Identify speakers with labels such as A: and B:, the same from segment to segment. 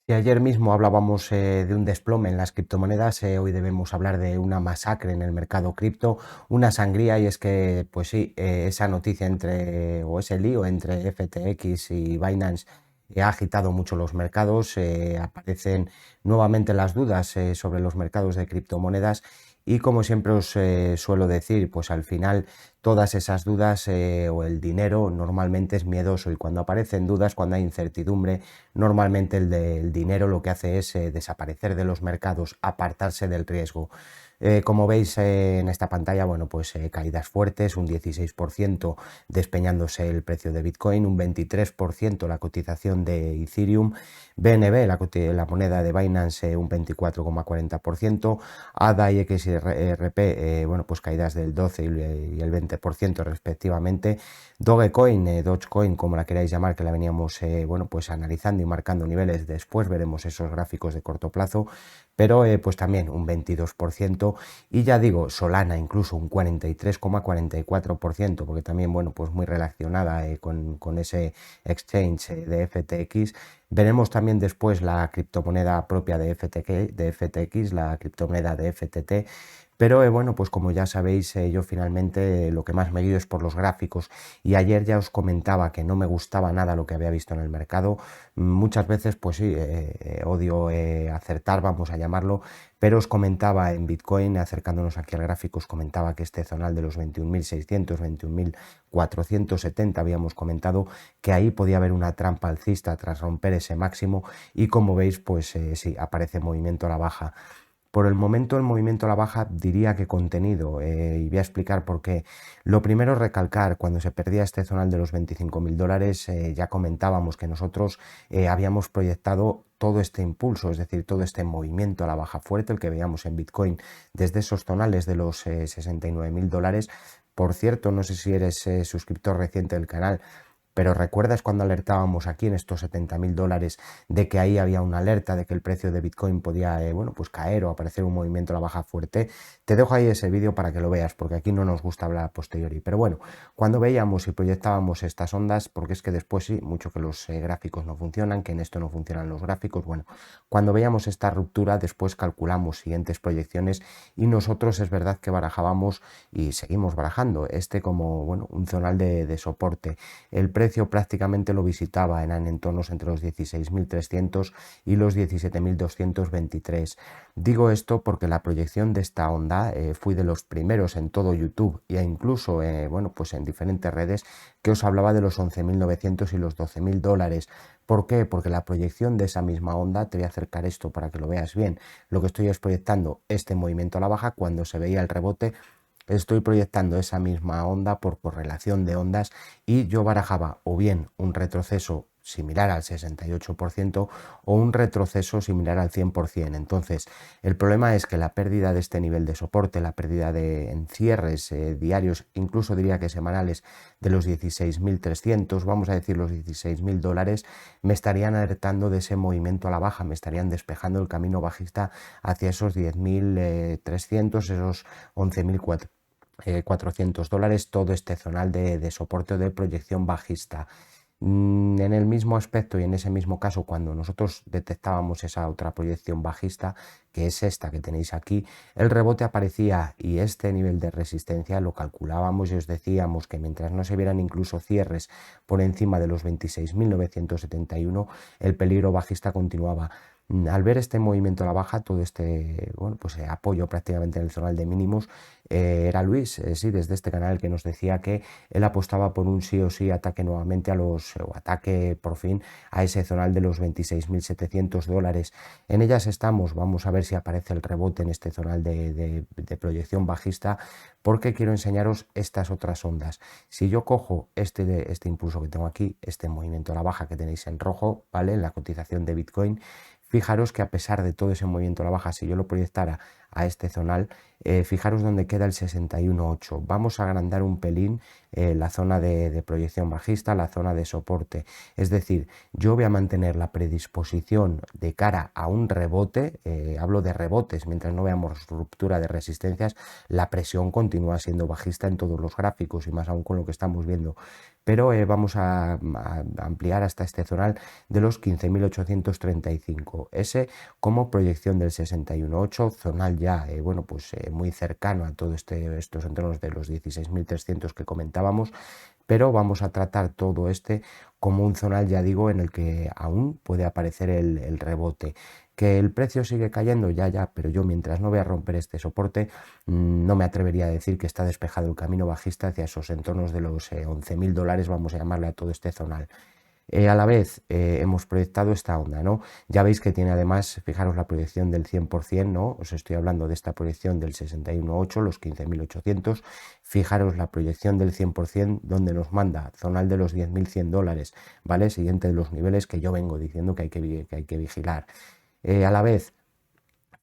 A: Y ayer mismo hablábamos de un desplome en las criptomonedas, hoy debemos hablar de una masacre en el mercado cripto, una sangría, y es que, pues sí, esa noticia o ese lío entre FTX y Binance ha agitado mucho los mercados, aparecen nuevamente las dudas sobre los mercados de criptomonedas. Y como siempre os suelo decir, pues al final todas esas dudas o el dinero normalmente es miedoso, y cuando aparecen dudas, cuando hay incertidumbre, normalmente el del dinero lo que hace es desaparecer de los mercados, apartarse del riesgo. Como veis en esta pantalla, bueno, pues caídas fuertes, un 16% despeñándose el precio de Bitcoin, un 23% la cotización de Ethereum, BNB, la moneda de Binance, un 24,40%, ADA y XRP, bueno, pues caídas del 12 y el 20% respectivamente. Dogecoin, como la queráis llamar, que la veníamos bueno, pues analizando y marcando niveles, después veremos esos gráficos de corto plazo, pero pues también un 22%. Y ya digo, Solana incluso un 43,44%, porque también, bueno, pues muy relacionada con ese exchange de FTX. Veremos también después la criptomoneda propia de FTX, la criptomoneda de FTT. Pero bueno, pues como ya sabéis, yo finalmente lo que más me guío es por los gráficos, y ayer ya os comentaba que no me gustaba nada lo que había visto en el mercado. Muchas veces, pues sí, odio acertar, vamos a llamarlo, pero os comentaba en Bitcoin, acercándonos aquí al gráfico, os comentaba que este zonal de los 21.600, 21.470, habíamos comentado que ahí podía haber una trampa alcista tras romper ese máximo, y como veis, pues sí, aparece movimiento a la baja. Por el momento el movimiento a la baja diría que contenido, y voy a explicar por qué. Lo primero es recalcar, cuando se perdía este zonal de los 25.000 dólares, ya comentábamos que nosotros habíamos proyectado todo este impulso, es decir, todo este movimiento a la baja fuerte, el que veíamos en Bitcoin desde esos zonales de los 69.000 dólares. Por cierto, no sé si eres suscriptor reciente del canal, pero ¿recuerdas cuando alertábamos aquí en estos 70.000 dólares de que ahí había una alerta de que el precio de Bitcoin podía, bueno, pues caer o aparecer un movimiento a la baja fuerte? Te dejo ahí ese vídeo para que lo veas, porque aquí no nos gusta hablar a posteriori. Pero bueno, cuando veíamos y proyectábamos estas ondas, porque es que después sí, mucho que los gráficos no funcionan, que en esto no funcionan los gráficos, bueno, cuando veíamos esta ruptura, después calculamos siguientes proyecciones, y nosotros es verdad que barajábamos y seguimos barajando este como, bueno, un zonal de soporte. El precio prácticamente lo visitaba en entornos entre los 16.300 y los 17.223. Digo esto porque la proyección de esta onda fui de los primeros en todo YouTube e incluso bueno, pues en diferentes redes, que os hablaba de los 11.900 y los 12.000 dólares. ¿Por qué? Porque la proyección de esa misma onda, te voy a acercar esto para que lo veas bien, lo que estoy es proyectando este movimiento a la baja cuando se veía el rebote. Estoy proyectando esa misma onda por correlación de ondas, y yo barajaba o bien un retroceso similar al 68% o un retroceso similar al 100%. Entonces, el problema es que la pérdida de este nivel de soporte, la pérdida de encierres diarios, incluso diría que semanales, de los 16.300, vamos a decir los 16.000 dólares, me estarían alertando de ese movimiento a la baja, me estarían despejando el camino bajista hacia esos 10.300, esos 11.400 $400, todo este zonal de soporte o de proyección bajista. En el mismo aspecto y en ese mismo caso, cuando nosotros detectábamos esa otra proyección bajista, que es esta que tenéis aquí, el rebote aparecía, y este nivel de resistencia lo calculábamos y os decíamos que mientras no se vieran incluso cierres por encima de los 26.971, el peligro bajista continuaba. Al ver este movimiento a la baja, todo este, bueno, pues apoyo prácticamente en el zonal de mínimos, era Luis, sí, desde este canal, que nos decía que él apostaba por un sí o sí ataque nuevamente o ataque por fin a ese zonal de los 26.700 dólares. En ellas estamos, vamos a ver si aparece el rebote en este zonal de proyección bajista, porque quiero enseñaros estas otras ondas. Si yo cojo este impulso que tengo aquí, este movimiento a la baja que tenéis en rojo, ¿vale? En la cotización de Bitcoin, fijaros que a pesar de todo ese movimiento a la baja, si yo lo proyectara a este zonal, fijaros dónde queda el 61.8. Vamos a agrandar un pelín la zona de proyección bajista, la zona de soporte. Es decir, yo voy a mantener la predisposición de cara a un rebote, hablo de rebotes, mientras no veamos ruptura de resistencias, la presión continúa siendo bajista en todos los gráficos y más aún con lo que estamos viendo. Pero vamos a ampliar hasta este zonal de los 15.835. Ese como proyección del 61.8, zonal ya, bueno, pues muy cercano a todos estos entornos de los 16.300 que comentábamos, pero vamos a tratar todo este como un zonal, ya digo, en el que aún puede aparecer el rebote. Que el precio sigue cayendo, ya, pero yo mientras no vea romper este soporte, no me atrevería a decir que está despejado el camino bajista hacia esos entornos de los 11.000 dólares, vamos a llamarle a todo este zonal. A la vez hemos proyectado esta onda, ¿no? Ya veis que tiene además, fijaros la proyección del 100%, ¿no? Os estoy hablando de esta proyección del 61.8, los 15.800. Fijaros la proyección del 100% donde nos manda zonal de los 10.100 dólares, ¿vale? Siguiente de los niveles que yo vengo diciendo que hay que vigilar. A la vez,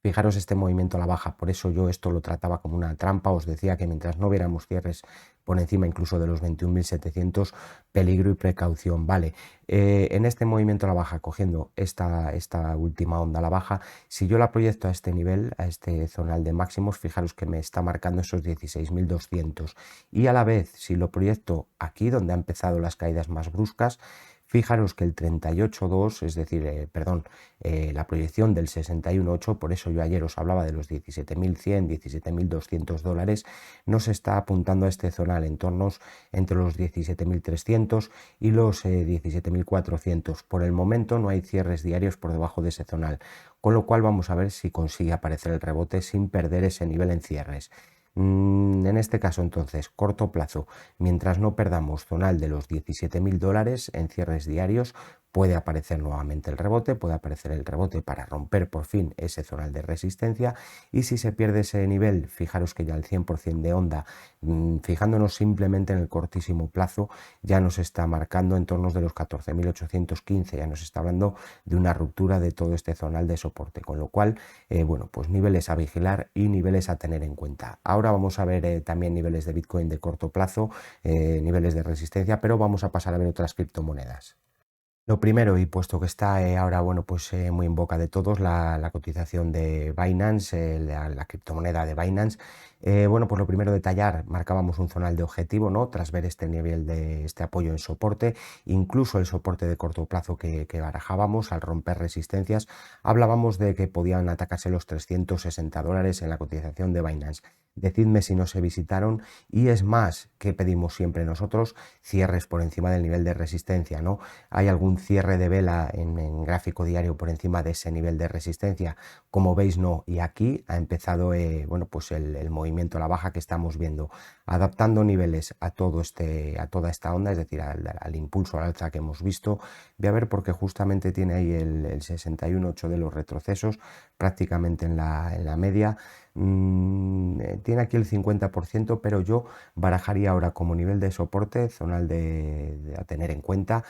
A: fijaros este movimiento a la baja, por eso yo esto lo trataba como una trampa, os decía que mientras no viéramos cierres por encima incluso de los 21.700, peligro y precaución, vale. En este movimiento a la baja, cogiendo esta última onda a la baja, si yo la proyecto a este nivel, a este zonal de máximos, fijaros que me está marcando esos 16.200 y a la vez, si lo proyecto aquí donde han empezado las caídas más bruscas, fijaros que el 38.2, es decir, la proyección del 61.8, por eso yo ayer os hablaba de los 17.100, 17.200 dólares, nos está apuntando a este zonal en tornos entre los 17.300 y los 17.400. Por el momento no hay cierres diarios por debajo de ese zonal, con lo cual vamos a ver si consigue aparecer el rebote sin perder ese nivel en cierres. En este caso entonces, corto plazo, mientras no perdamos zonal de los 17.000 dólares en cierres diarios, puede aparecer nuevamente el rebote, puede aparecer el rebote para romper por fin ese zonal de resistencia y si se pierde ese nivel, fijaros que ya el 100% de onda, fijándonos simplemente en el cortísimo plazo, ya nos está marcando en torno de los 14.815, ya nos está hablando de una ruptura de todo este zonal de soporte, con lo cual, bueno, pues niveles a vigilar y niveles a tener en cuenta. Ahora vamos a ver también niveles de Bitcoin de corto plazo, niveles de resistencia, pero vamos a pasar a ver otras criptomonedas. Lo primero, y puesto que está ahora, bueno, pues muy en boca de todos, la cotización de Binance, la criptomoneda de Binance, bueno, pues lo primero detallar, marcábamos un zonal de objetivo, ¿no? Tras ver este nivel de este apoyo en soporte, incluso el soporte de corto plazo que barajábamos al romper resistencias, hablábamos de que podían atacarse los 360 dólares en la cotización de Binance. Decidme si no se visitaron y es más que pedimos siempre nosotros, cierres por encima del nivel de resistencia, ¿no? Hay algún cierre de vela en gráfico diario por encima de ese nivel de resistencia, como veis no, y aquí ha empezado bueno, pues el movimiento a la baja que estamos viendo, adaptando niveles a toda esta onda, es decir, al impulso al alza que hemos visto. Voy a ver porque justamente tiene ahí el 61.8 de los retrocesos prácticamente en la media. Tiene aquí el 50%, pero yo barajaría ahora como nivel de soporte zonal a tener en cuenta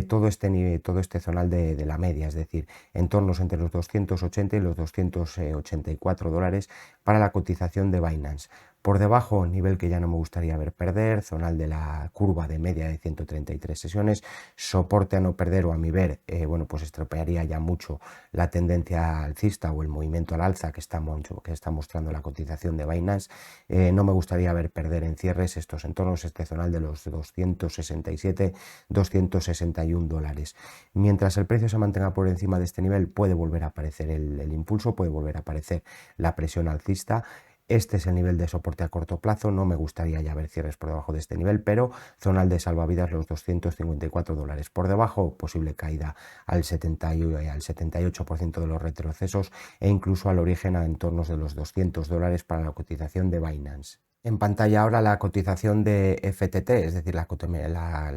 A: todo este zonal de la media, es decir, entornos entre los 280 y los 284 dólares para la cotización de Binance. Por debajo, nivel que ya no me gustaría ver perder, zonal de la curva de media de 133 sesiones, soporte a no perder o a mi ver, bueno, pues estropearía ya mucho la tendencia alcista o el movimiento al alza que está mostrando la cotización de Binance. No me gustaría ver perder en cierres estos entornos, este zonal de los 267, 261 dólares. Mientras el precio se mantenga por encima de este nivel, puede volver a aparecer el impulso, puede volver a aparecer la presión alcista. Este es el nivel de soporte a corto plazo, no me gustaría ya ver cierres por debajo de este nivel, pero zonal de salvavidas los 254 dólares. Por debajo, posible caída al 78% de los retrocesos e incluso al origen a entornos de los 200 dólares para la cotización de Binance. En pantalla ahora la cotización de FTT, es decir, la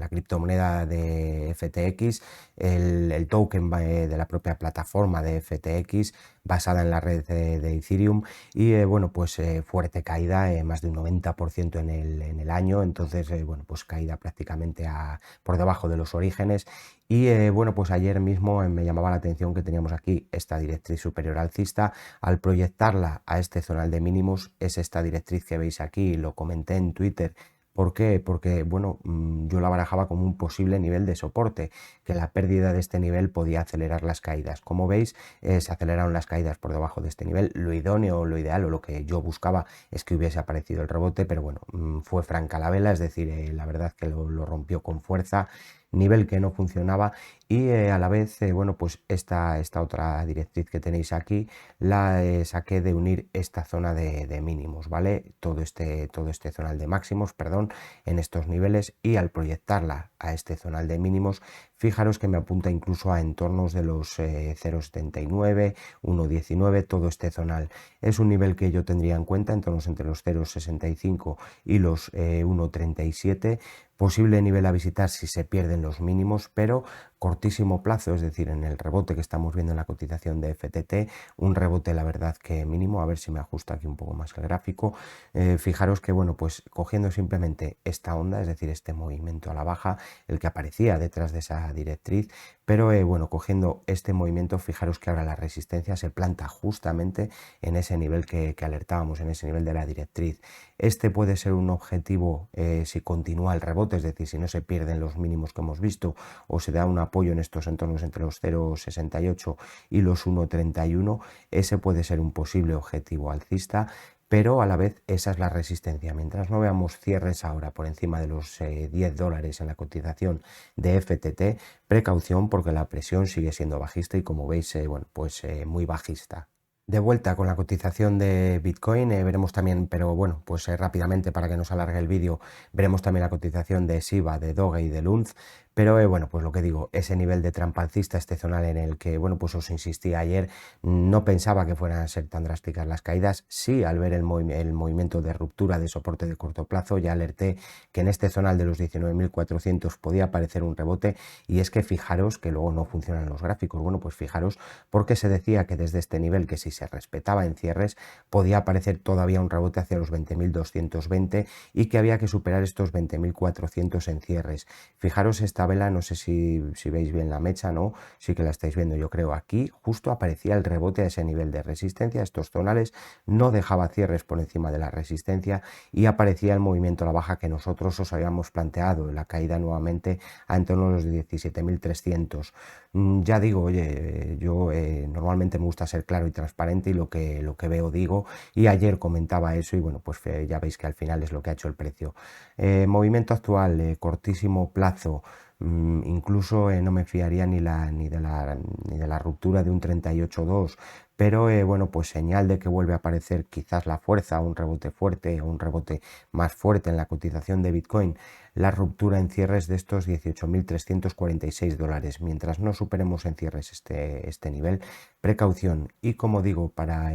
A: criptomoneda de FTX, el token de la propia plataforma de FTX basada en la red de Ethereum y bueno, pues fuerte caída, más de un 90% en el año, entonces bueno, pues caída prácticamente por debajo de los orígenes Y bueno, pues ayer mismo me llamaba la atención que teníamos aquí esta directriz superior alcista. Al proyectarla a este zonal de mínimos, es esta directriz que veis aquí, lo comenté en Twitter. ¿Por qué? Porque, bueno, yo la barajaba como un posible nivel de soporte, que la pérdida de este nivel podía acelerar las caídas. Como veis, se aceleraron las caídas por debajo de este nivel. Lo idóneo, lo ideal o lo que yo buscaba es que hubiese aparecido el rebote, pero bueno, fue franca la vela, es decir, la verdad que lo rompió con fuerza, nivel que no funcionaba y a la vez, bueno, pues esta otra directriz que tenéis aquí la saqué de unir esta zona de mínimos, ¿vale? Todo este zonal de máximos, perdón, en estos niveles y al proyectarla a este zonal de mínimos, fijaros que me apunta incluso a entornos de los 0,79, 1,19, todo este zonal. Es un nivel que yo tendría en cuenta, entornos entre los 0,65 y los 1,37, posible nivel a visitar si se pierden los mínimos, pero cortísimo plazo, es decir, en el rebote que estamos viendo en la cotización de FTT, un rebote la verdad que mínimo, a ver si me ajusta aquí un poco más el gráfico, fijaros que bueno, pues cogiendo simplemente esta onda, es decir, este movimiento a la baja, el que aparecía detrás de esa directriz, pero bueno, cogiendo este movimiento, fijaros que ahora la resistencia se planta justamente en ese nivel que alertábamos, en ese nivel de la directriz. Este puede ser un objetivo si continúa el rebote, es decir, si no se pierden los mínimos que hemos visto o se da un apoyo en estos entornos entre los 0,68 y los 1,31, ese puede ser un posible objetivo alcista, pero a la vez esa es la resistencia. Mientras no veamos cierres ahora por encima de los $10 en la cotización de FTT, precaución porque la presión sigue siendo bajista y como veis, bueno, pues muy bajista. De vuelta con la cotización de Bitcoin, veremos también, pero bueno, pues rápidamente para que no se alargue el vídeo, veremos también la cotización de SIBA, de Doge y de Lunz, pero bueno, pues lo que digo, ese nivel de trampa alcista, este zonal en el que, bueno, pues os insistí ayer, no pensaba que fueran a ser tan drásticas las caídas, sí, al ver el movimiento de ruptura de soporte de corto plazo, ya alerté que en este zonal de los 19.400 podía aparecer un rebote, y es que fijaros que luego no funcionan los gráficos, bueno, pues fijaros porque se decía que desde este nivel, que si se respetaba en cierres, podía aparecer todavía un rebote hacia los 20.220 y que había que superar estos 20.400 en cierres. Fijaros esta vela, no sé si veis bien la mecha, ¿no? Sí que la estáis viendo, yo creo. Aquí justo aparecía el rebote a ese nivel de resistencia, estos zonales, no dejaba cierres por encima de la resistencia y aparecía el movimiento a la baja que nosotros os habíamos planteado, la caída nuevamente a en torno a los 17.300. Ya digo, oye, yo normalmente me gusta ser claro y transparente y lo que veo digo, y ayer comentaba eso y bueno, pues ya veis que al final es lo que ha hecho el precio. Movimiento actual, cortísimo plazo, incluso no me fiaría ni de la ruptura de un 38.2, pero bueno, pues señal de que vuelve a aparecer quizás la fuerza, un rebote fuerte o un rebote más fuerte en la cotización de Bitcoin, la ruptura en cierres de estos $18.346. Mientras no superemos en cierres este nivel, precaución. Y como digo, para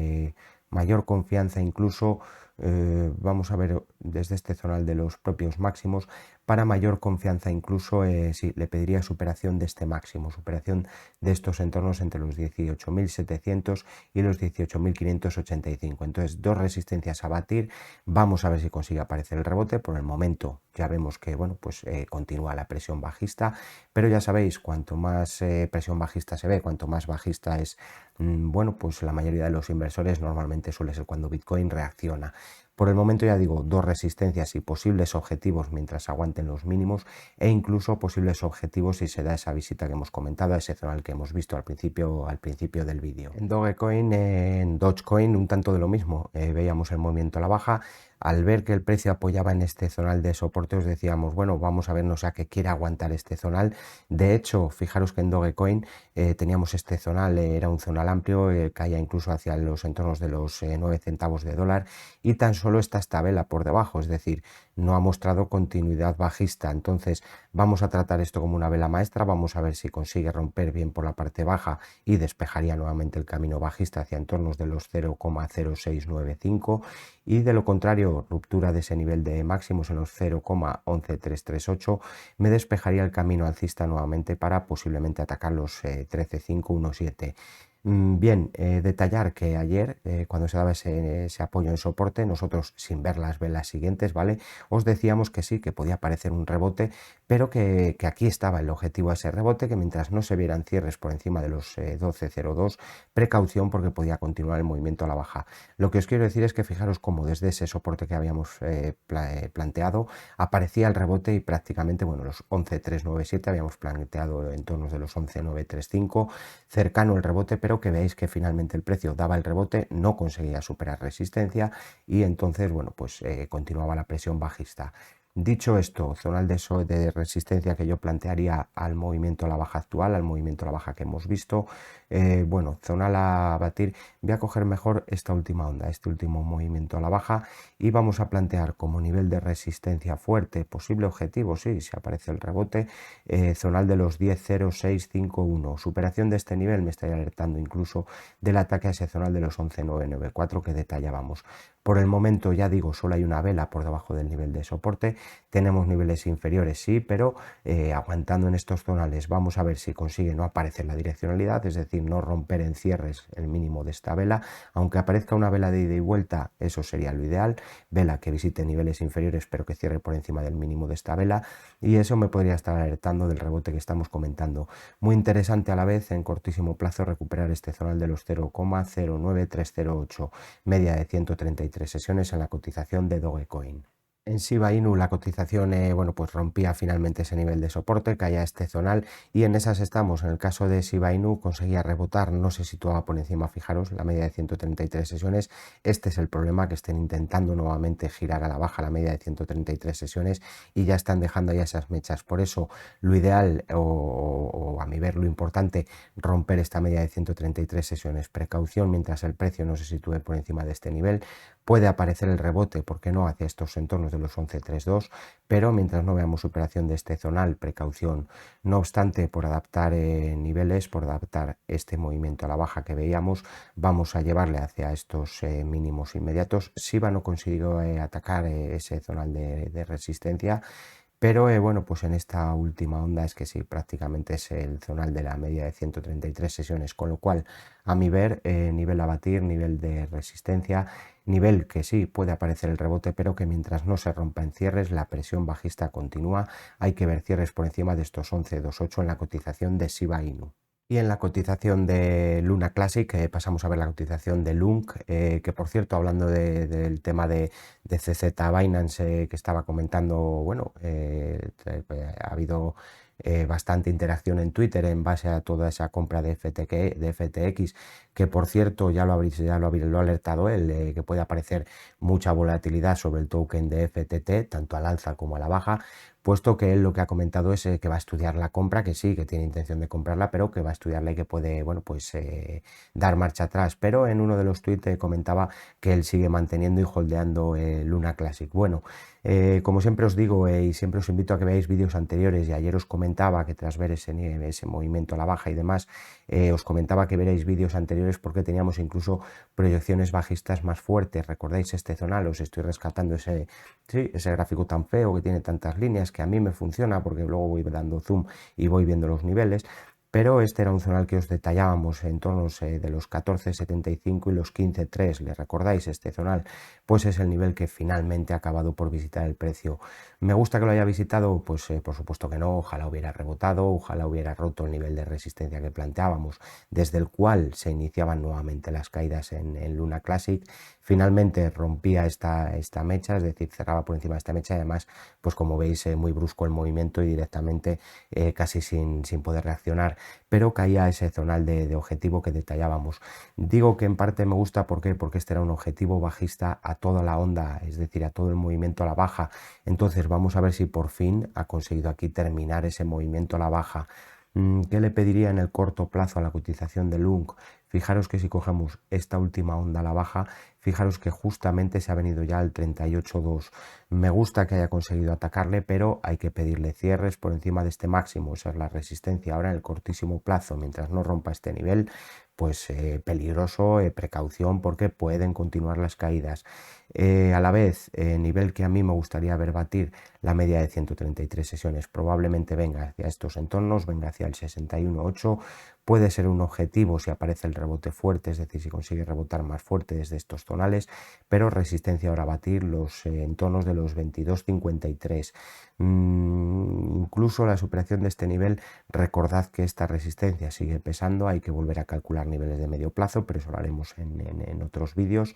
A: mayor confianza incluso, vamos a ver desde este zonal de los propios máximos, para mayor confianza incluso sí, le pediría superación de este máximo, superación de estos entornos entre los 18.700 y los 18.585. Entonces, dos resistencias a batir, vamos a ver si consigue aparecer el rebote. Por el momento ya vemos que bueno, pues continúa la presión bajista, pero ya sabéis, cuanto más presión bajista se ve, cuanto más bajista es, bueno, pues la mayoría de los inversores normalmente suele ser cuando Bitcoin reacciona. Por el momento ya digo, dos resistencias y posibles objetivos mientras aguanten los mínimos e incluso posibles objetivos si se da esa visita que hemos comentado, a ese zonal que hemos visto al principio del vídeo. En Dogecoin, en Dogecoin, un tanto de lo mismo. Veíamos el movimiento a la baja. Al ver que el precio apoyaba en este zonal de soporte, os decíamos, bueno, vamos a vernos a que quiere aguantar este zonal. De hecho, fijaros que en Dogecoin teníamos este zonal, era un zonal amplio, caía incluso hacia los entornos de los 9 centavos de dólar y tan solo está esta vela por debajo, es decir, no ha mostrado continuidad bajista. Entonces vamos a tratar esto como una vela maestra, vamos a ver si consigue romper bien por la parte baja y despejaría nuevamente el camino bajista hacia entornos de los 0,0695 y de lo contrario, ruptura de ese nivel de máximos en los 0,11338 me despejaría el camino alcista nuevamente para posiblemente atacar los 13,517. Bien, detallar que ayer, cuando se daba ese apoyo en soporte, nosotros sin ver las velas siguientes, ¿vale? Os decíamos que sí, que podía parecer un rebote, pero que aquí estaba el objetivo a ese rebote, que mientras no se vieran cierres por encima de los 12,02, precaución porque podía continuar el movimiento a la baja. Lo que os quiero decir es que fijaros cómo desde ese soporte que habíamos planteado aparecía el rebote y prácticamente, bueno, los 11,397 habíamos planteado en torno de los 11,935, cercano el rebote, pero que veáis que finalmente el precio daba el rebote, no conseguía superar resistencia y entonces, bueno, pues continuaba la presión bajista. Dicho esto, zonal de resistencia que yo plantearía al movimiento a la baja actual, al movimiento a la baja que hemos visto, bueno, zonal a batir, voy a coger mejor esta última onda, este último movimiento a la baja y vamos a plantear como nivel de resistencia fuerte, posible objetivo, sí, si aparece el rebote, zonal de los 10,0651, superación de este nivel me estaría alertando incluso del ataque a ese zonal de los 11,994 que detallábamos. Por el momento, ya digo, solo hay una vela por debajo del nivel de soporte. Tenemos niveles inferiores, sí, pero aguantando en estos zonales vamos a ver si consigue no aparecer la direccionalidad, es decir, no romper en cierres el mínimo de esta vela. Aunque aparezca una vela de ida y vuelta, eso sería lo ideal. Vela que visite niveles inferiores, pero que cierre por encima del mínimo de esta vela. Y eso me podría estar alertando del rebote que estamos comentando. Muy interesante a la vez en cortísimo plazo recuperar este zonal de los 0,09308, media de 133 sesiones en la cotización de Dogecoin. En Shiba Inu la cotización bueno, pues rompía finalmente ese nivel de soporte, caía este zonal y en esas estamos. En el caso de Shiba Inu conseguía rebotar, no se situaba por encima, fijaros, la media de 133 sesiones. Este es el problema, que estén intentando nuevamente girar a la baja la media de 133 sesiones y ya están dejando ya esas mechas. Por eso lo ideal o a mi ver lo importante, romper esta media de 133 sesiones. Precaución mientras el precio no se sitúe por encima de este nivel. Puede aparecer el rebote, ¿por qué no?, hacia estos entornos de los 11,32, pero mientras no veamos superación de este zonal, precaución. No obstante, por adaptar niveles, por adaptar este movimiento a la baja que veíamos, vamos a llevarle hacia estos mínimos inmediatos. Shiba no consiguió atacar ese zonal de resistencia, pero bueno, pues en esta última onda es que sí, prácticamente es el zonal de la media de 133 sesiones, con lo cual, a mi ver, nivel a batir, nivel de resistencia, nivel que sí puede aparecer el rebote, pero que mientras no se rompa en cierres, la presión bajista continúa. Hay que ver cierres por encima de estos 11,28 en la cotización de Shiba Inu. Y en la cotización de Luna Classic pasamos a ver la cotización de Lunk, que por cierto, hablando del tema de CZ Binance que estaba comentando, bueno, ha habido bastante interacción en Twitter en base a toda esa compra de FTX, que por cierto ya lo ha alertado él, que puede aparecer mucha volatilidad sobre el token de FTT, tanto al alza como a la baja, puesto que él lo que ha comentado es que va a estudiar la compra, que sí, que tiene intención de comprarla, pero que va a estudiarla y que puede, bueno, pues dar marcha atrás. Pero en uno de los tweets comentaba que él sigue manteniendo y holdeando Luna Classic. Bueno, como siempre os digo y siempre os invito a que veáis vídeos anteriores, y ayer os comentaba que tras ver ese movimiento a la baja y demás, os comentaba que veréis vídeos anteriores porque teníamos incluso proyecciones bajistas más fuertes. ¿Recordáis este zonal? Os estoy rescatando ese gráfico tan feo que tiene tantas líneas, que a mí me funciona porque luego voy dando zoom y voy viendo los niveles. Pero este era un zonal que os detallábamos en torno de los 14,75 y los 15,3. ¿Le recordáis este zonal? Pues es el nivel que finalmente ha acabado por visitar el precio. ¿Me gusta que lo haya visitado? Pues por supuesto que no. Ojalá hubiera rebotado, ojalá hubiera roto el nivel de resistencia que planteábamos, desde el cual se iniciaban nuevamente las caídas en Luna Classic. Finalmente rompía esta mecha, es decir, cerraba por encima de esta mecha y además, pues como veis, muy brusco el movimiento y directamente casi sin poder reaccionar, pero caía ese zonal de objetivo que detallábamos. Digo que en parte me gusta, ¿por qué? Porque este era un objetivo bajista a toda la onda, es decir, a todo el movimiento a la baja. Entonces vamos a ver si por fin ha conseguido aquí terminar ese movimiento a la baja. ¿Qué le pediría en el corto plazo a la cotización de Lunk? Fijaros que si cogemos esta última onda a la baja, fijaros que justamente se ha venido ya al 38,2. Me gusta que haya conseguido atacarle, pero hay que pedirle cierres por encima de este máximo. Esa es la resistencia ahora en el cortísimo plazo. Mientras no rompa este nivel, pues peligroso, precaución, porque pueden continuar las caídas. A la vez, nivel que a mí me gustaría ver batir, la media de 133 sesiones. Probablemente venga hacia estos entornos, venga hacia el 61,8. Puede ser un objetivo si aparece el rebote fuerte, es decir, si consigue rebotar más fuerte desde estos tonales, pero resistencia ahora a batir los entornos de los 22,53. Incluso la superación de este nivel, recordad que esta resistencia sigue pesando, hay que volver a calcular niveles de medio plazo, pero eso lo haremos en otros vídeos.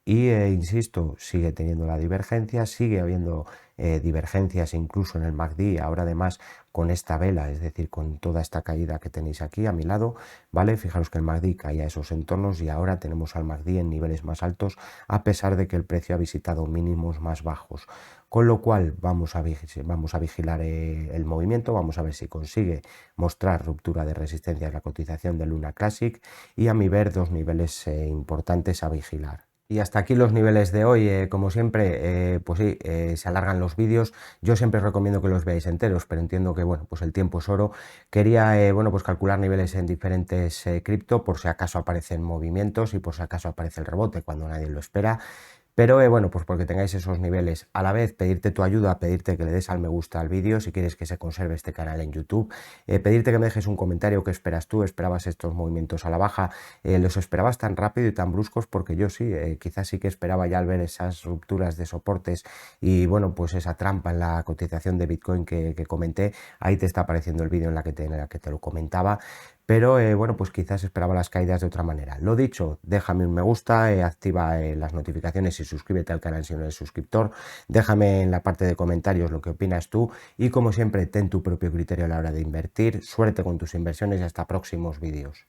A: Y insisto, sigue teniendo la divergencia, sigue habiendo divergencias incluso en el MACD, ahora además con esta vela, es decir, con toda esta caída que tenéis aquí a mi lado, ¿vale? Fijaros que el MACD caía a esos entornos y ahora tenemos al MACD en niveles más altos, a pesar de que el precio ha visitado mínimos más bajos. Con lo cual vamos a vigilar el movimiento, vamos a ver si consigue mostrar ruptura de resistencia en la cotización de Luna Classic y a mi ver dos niveles importantes a vigilar. Y hasta aquí los niveles de hoy. Como siempre, pues sí, se alargan los vídeos. Yo siempre os recomiendo que los veáis enteros, pero entiendo que bueno, pues el tiempo es oro. Quería bueno, pues calcular niveles en diferentes cripto por si acaso aparecen movimientos y por si acaso aparece el rebote cuando nadie lo espera. Pero bueno, pues porque tengáis esos niveles. A la vez, pedirte tu ayuda, pedirte que le des al me gusta al vídeo si quieres que se conserve este canal en YouTube. Pedirte que me dejes un comentario, qué esperas tú, esperabas estos movimientos a la baja, los esperabas tan rápido y tan bruscos, porque yo sí, quizás sí que esperaba ya al ver esas rupturas de soportes y bueno, pues esa trampa en la cotización de Bitcoin que comenté. Ahí te está apareciendo el vídeo en la que te lo comentaba. Pero bueno, pues quizás esperaba las caídas de otra manera. Lo dicho, déjame un me gusta, activa las notificaciones y suscríbete al canal si no eres suscriptor. Déjame en la parte de comentarios lo que opinas tú y como siempre, ten tu propio criterio a la hora de invertir. Suerte con tus inversiones y hasta próximos vídeos.